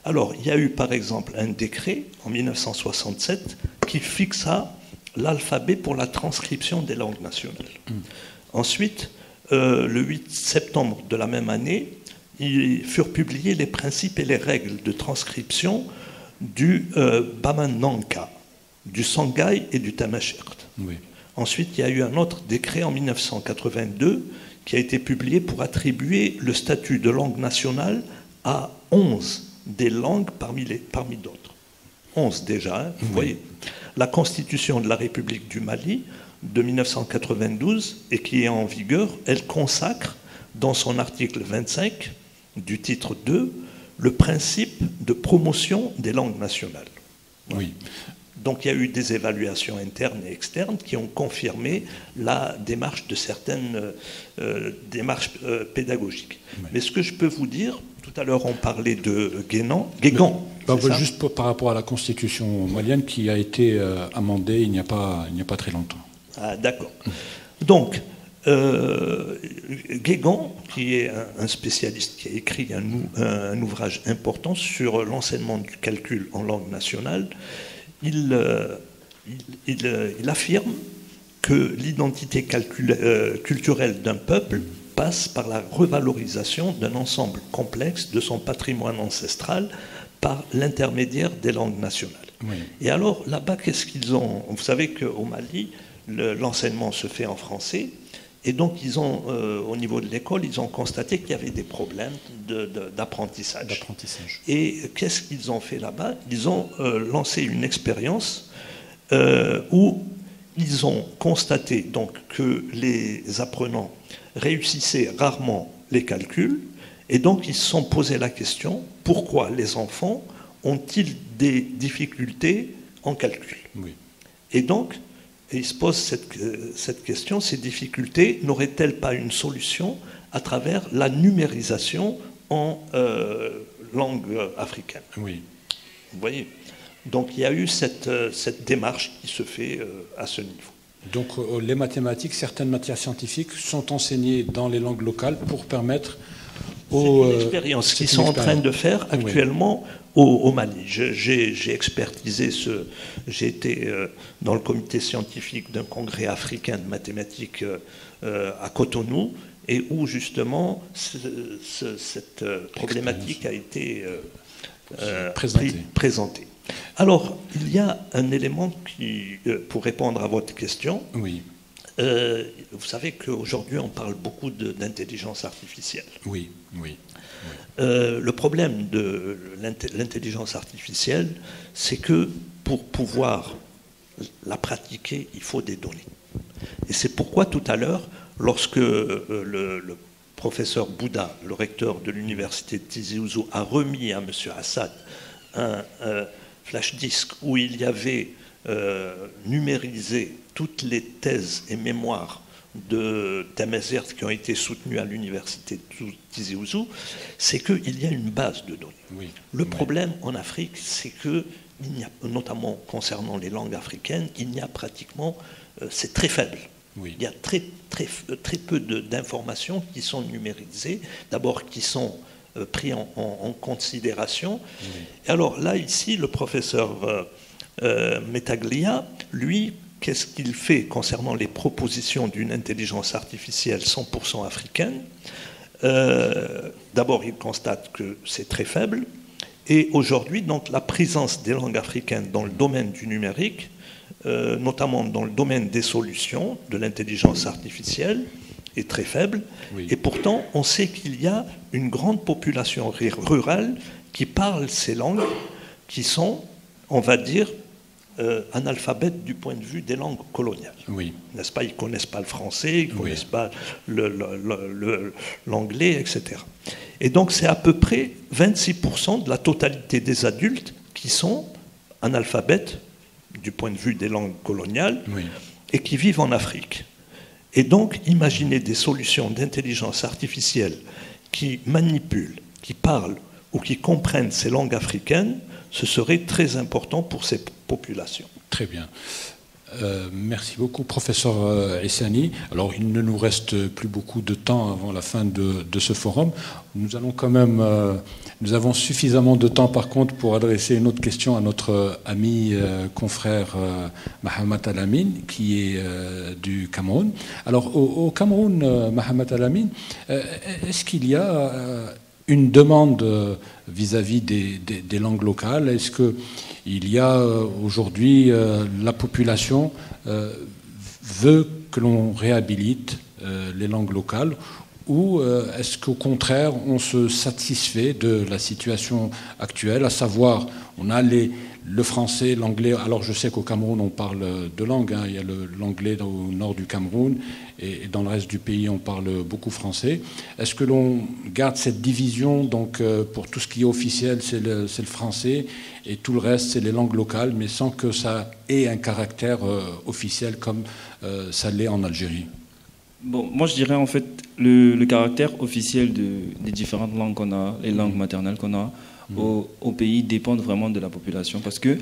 Alors, il y a eu par exemple un décret en 1967 qui fixa l'alphabet pour la transcription des langues nationales. Ensuite, le 8 septembre de la même année, ils furent publiés les principes et les règles de transcription du Bamananka, du Sanghaï et du Tamashert. Oui. Ensuite, il y a eu un autre décret en 1982 qui a été publié pour attribuer le statut de langue nationale à 11 des langues parmi d'autres. 11 déjà, hein, vous voyez. La Constitution de la République du Mali de 1992, et qui est en vigueur, elle consacre dans son article 25 du titre 2 le principe de promotion des langues nationales. Voilà. Oui. Donc il y a eu des évaluations internes et externes qui ont confirmé la démarche de certaines démarches pédagogiques. Oui. Mais ce que je peux vous dire, tout à l'heure on parlait de Guégan. Juste par rapport à la constitution malienne qui a été amendée il n'y a pas très longtemps. Ah, d'accord. Donc, Guégan, qui est un spécialiste qui a écrit un ouvrage important sur l'enseignement du calcul en langue nationale, il affirme que l'identité culturelle d'un peuple passe par la revalorisation d'un ensemble complexe de son patrimoine ancestral par l'intermédiaire des langues nationales. Oui. Et alors, là-bas, qu'est-ce qu'ils ont? Vous savez qu'au Mali, l'enseignement se fait en français, et donc ils ont, au niveau de l'école, ils ont constaté qu'il y avait des problèmes d'apprentissage. Et qu'est-ce qu'ils ont fait là-bas? Ils ont lancé une expérience où ils ont constaté donc que les apprenants réussissaient rarement les calculs, et donc ils se sont posé la question, pourquoi les enfants ont-ils des difficultés en calcul? Oui. Et donc, ils se posent cette question, ces difficultés n'auraient-elles pas une solution à travers la numérisation en langue africaine? Oui. Vous voyez? Donc il y a eu cette démarche qui se fait à ce niveau. Donc les mathématiques, certaines matières scientifiques sont enseignées dans les langues locales pour permettre aux... C'est une expérience qu'ils sont en train de faire actuellement au Mali. J'ai expertisé j'ai été dans le comité scientifique d'un congrès africain de mathématiques à Cotonou, et où justement cette problématique a été présentée. Alors, il y a un élément pour répondre à votre question. Oui. Vous savez qu'aujourd'hui, on parle beaucoup d'intelligence artificielle. Oui, oui. Le problème de l'intelligence artificielle, c'est que pour pouvoir la pratiquer, il faut des données. Et c'est pourquoi tout à l'heure, lorsque le professeur Bouda, le recteur de l'université de Tizi Ouzou, a remis à M. Assad un flash disk où il y avait numérisé toutes les thèses et mémoires de Tamazert qui ont été soutenues à l'université de Tizi Ouzou, c'est qu'il y a une base de données. Oui. Le problème en Afrique, c'est que, notamment concernant les langues africaines, il n'y a pratiquement, c'est très faible. Oui. Il y a très peu d'informations qui sont numérisées, d'abord qui sont pris en considération. Oui. Et alors là, ici, le professeur Metaglia, lui, qu'est-ce qu'il fait concernant les propositions d'une intelligence artificielle 100% africaine? D'abord, il constate que c'est très faible. Et aujourd'hui, donc, la présence des langues africaines dans le domaine du numérique, notamment dans le domaine des solutions de l'intelligence artificielle, est très faible. Oui. Et pourtant, on sait qu'il y a une grande population rurale qui parle ces langues qui sont, on va dire, analphabètes du point de vue des langues coloniales. Oui. N'est-ce pas? Ils ne connaissent pas le français, ils ne connaissent pas l'anglais, etc. Et donc, c'est à peu près 26% de la totalité des adultes qui sont analphabètes du point de vue des langues coloniales et qui vivent en Afrique. Et donc, imaginez des solutions d'intelligence artificielle qui manipulent, qui parlent ou qui comprennent ces langues africaines, ce serait très important pour ces populations. Très bien. Merci beaucoup, professeur Essani. Alors, il ne nous reste plus beaucoup de temps avant la fin de ce forum. Nous allons quand même, nous avons suffisamment de temps, par contre, pour adresser une autre question à notre ami confrère Mahamat Al-Amin, qui est du Cameroun. Alors, au Cameroun, Mahamat Al-Amin, est-ce qu'il y a une demande vis-à-vis des langues locales? Est-ce qu'il y a aujourd'hui, la population veut que l'on réhabilite les langues locales, ou est-ce qu'au contraire on se satisfait de la situation actuelle, à savoir on a le français, l'anglais? Alors je sais qu'au Cameroun on parle deux langues, hein. Il y a l'anglais au nord du Cameroun et dans le reste du pays on parle beaucoup français. Est-ce que l'on garde cette division, donc pour tout ce qui est officiel c'est le français et tout le reste c'est les langues locales, mais sans que ça ait un caractère officiel comme ça l'est en Algérie? Bon, moi je dirais en fait le caractère officiel des différentes langues qu'on a, les langues maternelles qu'on a au pays dépendent vraiment de la population, parce que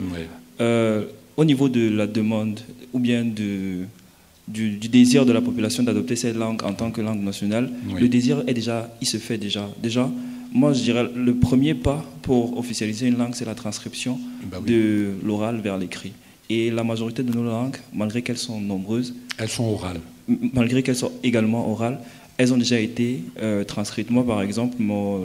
au niveau de la demande ou bien du désir de la population d'adopter cette langue en tant que langue nationale, le désir est déjà, il se fait déjà. Déjà, moi je dirais le premier pas pour officialiser une langue, c'est la transcription de l'oral vers l'écrit. Et la majorité de nos langues, malgré qu'elles sont nombreuses, elles sont orales. Malgré qu'elles sont également orales, elles ont déjà été transcrites. Moi, par exemple,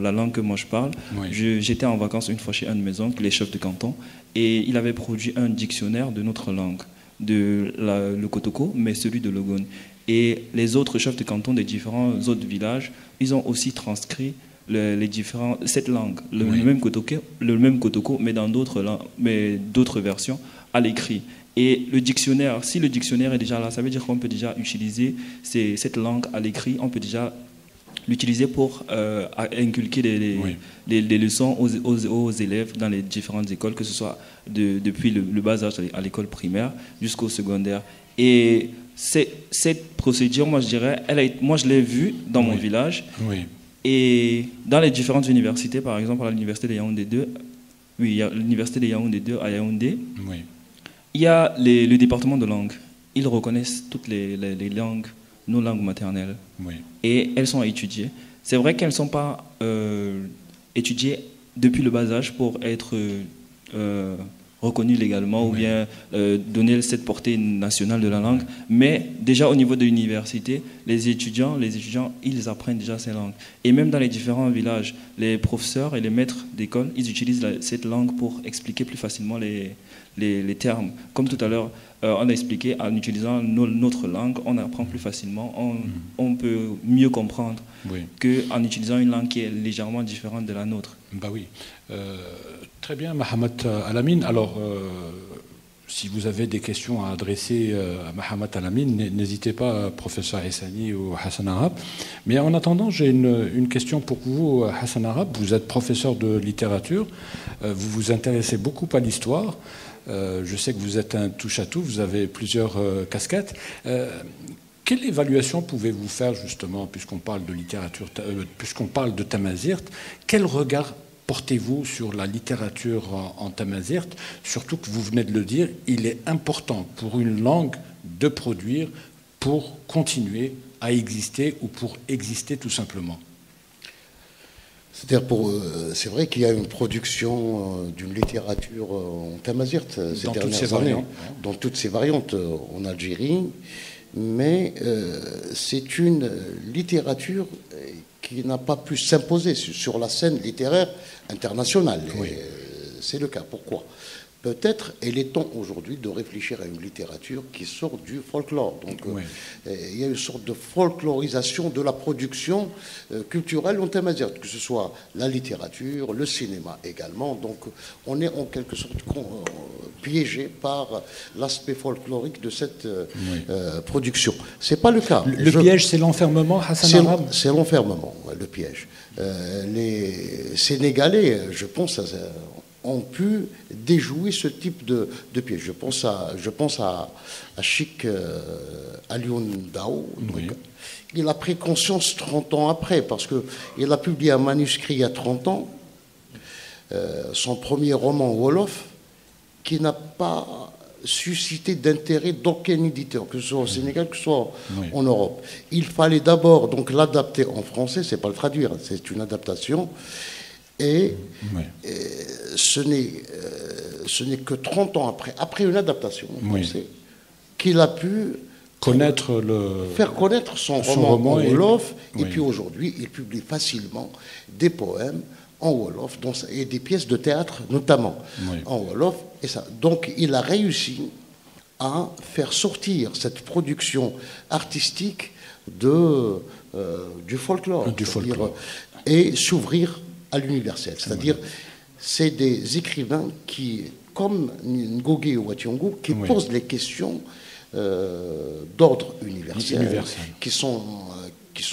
la langue que moi je parle, j'étais en vacances une fois chez un de mes oncles, les chefs de canton, et il avait produit un dictionnaire de notre langue, le Kotoko, mais celui de Logone. Et les autres chefs de canton des différents autres villages, ils ont aussi transcrit cette langue, le même Kotoko, mais dans d'autres versions, à l'écrit. Et le dictionnaire, si le dictionnaire est déjà là, ça veut dire qu'on peut déjà utiliser cette langue à l'écrit, on peut déjà l'utiliser pour inculquer les leçons aux élèves dans les différentes écoles, que ce soit depuis le bas âge à l'école primaire jusqu'au secondaire. Et cette procédure, moi je dirais, moi je l'ai vue dans mon village. Et dans les différentes universités, par exemple à l'université de Yaoundé 2, il y a l'université de Yaoundé 2 à Yaoundé, il y a le département de langue. Ils reconnaissent toutes les langues, nos langues maternelles. Et elles sont étudiées. C'est vrai qu'elles ne sont pas étudiées depuis le bas âge pour être reconnues légalement ou bien donner cette portée nationale de la langue. Mais déjà au niveau de l'université, les étudiants, ils apprennent déjà ces langues. Et même dans les différents villages, les professeurs et les maîtres d'école, ils utilisent cette langue pour expliquer plus facilement les termes. Comme tout à l'heure, on a expliqué, en utilisant notre langue, on apprend plus facilement, on peut mieux comprendre qu'en utilisant une langue qui est légèrement différente de la nôtre. Bah oui. Très bien, Mahamat Al-Amin. Alors, si vous avez des questions à adresser à Mahamat Al-Amin, n'hésitez pas, professeur Essani ou Hassan Arab. Mais en attendant, j'ai une question pour vous, Hassan Arab. Vous êtes professeur de littérature, vous vous intéressez beaucoup à l'histoire. Je sais que vous êtes un touche-à-tout, vous avez plusieurs casquettes. Quelle évaluation pouvez-vous faire justement, puisqu'on parle de littérature, puisqu'on parle de Tamazirt, quel regard portez-vous sur la littérature en Tamazirt, surtout que vous venez de le dire, il est important pour une langue de produire pour continuer à exister ou pour exister tout simplement? C'est-à-dire, c'est vrai qu'il y a une production d'une littérature en Tamazirt ces dernières années, dans toutes ses variantes en Algérie, mais c'est une littérature qui n'a pas pu s'imposer sur la scène littéraire internationale. C'est le cas. Pourquoi? peut-être il est temps aujourd'hui de réfléchir à une littérature qui sort du folklore. Donc il y a une sorte de folklorisation de la production culturelle en Tamazight, que ce soit la littérature, le cinéma également. Donc on est en quelque sorte piégé par l'aspect folklorique de cette production. C'est pas le cas. Le piège, c'est l'enfermement, Hassan Arab? C'est l'enfermement, le piège. Les Sénégalais, je pense, ont pu déjouer ce type de piège. Je pense à Cheikh Alioune Dao. Il a pris conscience 30 ans après, parce qu'il a publié un manuscrit il y a 30 ans, son premier roman Wolof, qui n'a pas suscité d'intérêt d'aucun éditeur, que ce soit au Sénégal, que ce soit en Europe. Il fallait d'abord donc l'adapter en français, c'est pas le traduire, c'est une adaptation. Et ce n'est que 30 ans après une adaptation en français, qu'il a pu faire connaître son roman en Wolof. Et puis aujourd'hui, il publie facilement des poèmes en Wolof et des pièces de théâtre notamment en Wolof. Et ça. Donc il a réussi à faire sortir cette production artistique du folklore. Et s'ouvrir à l'universel. C'est-à-dire, c'est des écrivains qui, comme Ngugi ou Wationgu, qui posent les questions d'ordre universel, qui sont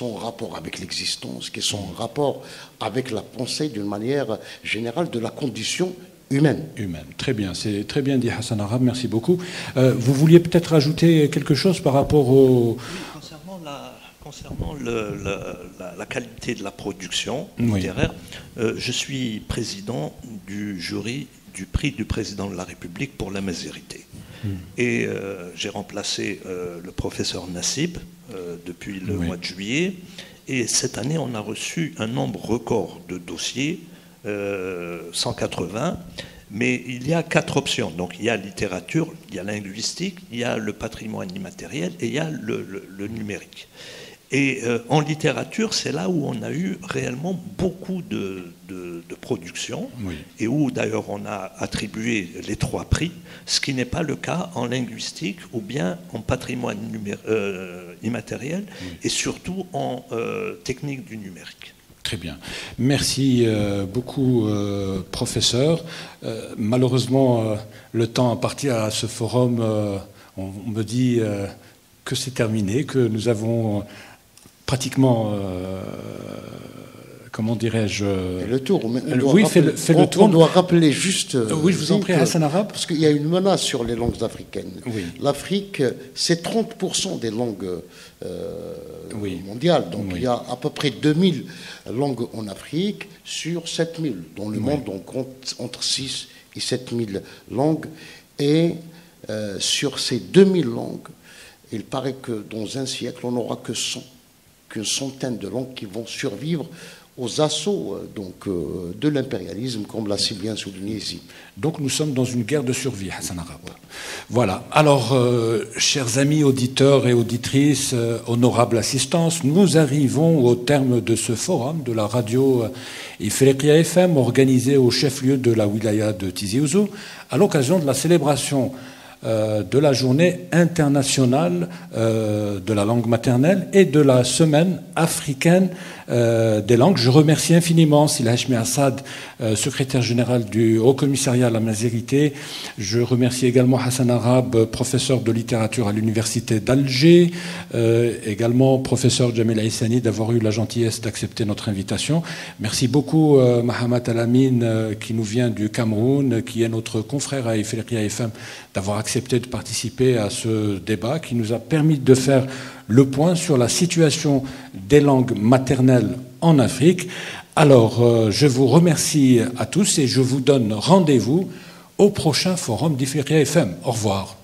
en rapport avec l'existence, qui sont en rapport avec la pensée d'une manière générale de la condition humaine. Très bien, c'est très bien dit Hassan Arab, merci beaucoup. Vous vouliez peut-être ajouter quelque chose par rapport au... Concernant la qualité de la production littéraire, je suis président du jury du prix du président de la République pour la Mazérité. Et j'ai remplacé le professeur Nassib depuis le mois de juillet. Et cette année, on a reçu un nombre record de dossiers, 180. Mais il y a 4 options. Donc il y a littérature, il y a linguistique, il y a le patrimoine immatériel et il y a le numérique. Et en littérature, c'est là où on a eu réellement beaucoup de production, et où d'ailleurs on a attribué les 3 prix, ce qui n'est pas le cas en linguistique ou bien en patrimoine immatériel, et surtout en technique du numérique. Très bien. Merci beaucoup, professeur. Malheureusement, le temps imparti à ce forum, on me dit que c'est terminé, que nous avons pratiquement, comment dirais-je... Le tour. On doit rappeler juste... oui, je vous en prie, Hassan Arab. Parce qu'il y a une menace sur les langues africaines. L'Afrique, c'est 30% des langues mondiales. Donc il y a à peu près 2000 langues en Afrique sur 7000. Dans le monde, on compte entre 6 et 7000 langues. Et sur ces 2000 langues, il paraît que dans un siècle, on n'aura qu'une centaine de langues qui vont survivre aux assauts de l'impérialisme, comme l'a si bien souligné ici. Donc nous sommes dans une guerre de survie, Hassan Arab. Voilà. Alors, chers amis auditeurs et auditrices, honorable assistance, nous arrivons au terme de ce forum de la radio Ifriqiya FM, organisé au chef-lieu de la wilaya de Tizi Ouzou, à l'occasion de la célébration de la journée internationale de la langue maternelle et de la semaine africaine des langues. Je remercie infiniment Sila Hachmi Assad, secrétaire général du Haut Commissariat à la Mazérité. Je remercie également Hassan Arab, professeur de littérature à l'Université d'Alger, également professeur Jamil Aissani d'avoir eu la gentillesse d'accepter notre invitation. Merci beaucoup Mahamat Alamine qui nous vient du Cameroun, qui est notre confrère à Ifriqiya FM, d'avoir accepté de participer à ce débat qui nous a permis de faire le point sur la situation des langues maternelles en Afrique. Alors, je vous remercie à tous et je vous donne rendez-vous au prochain forum d'Ifriqiya FM. Au revoir.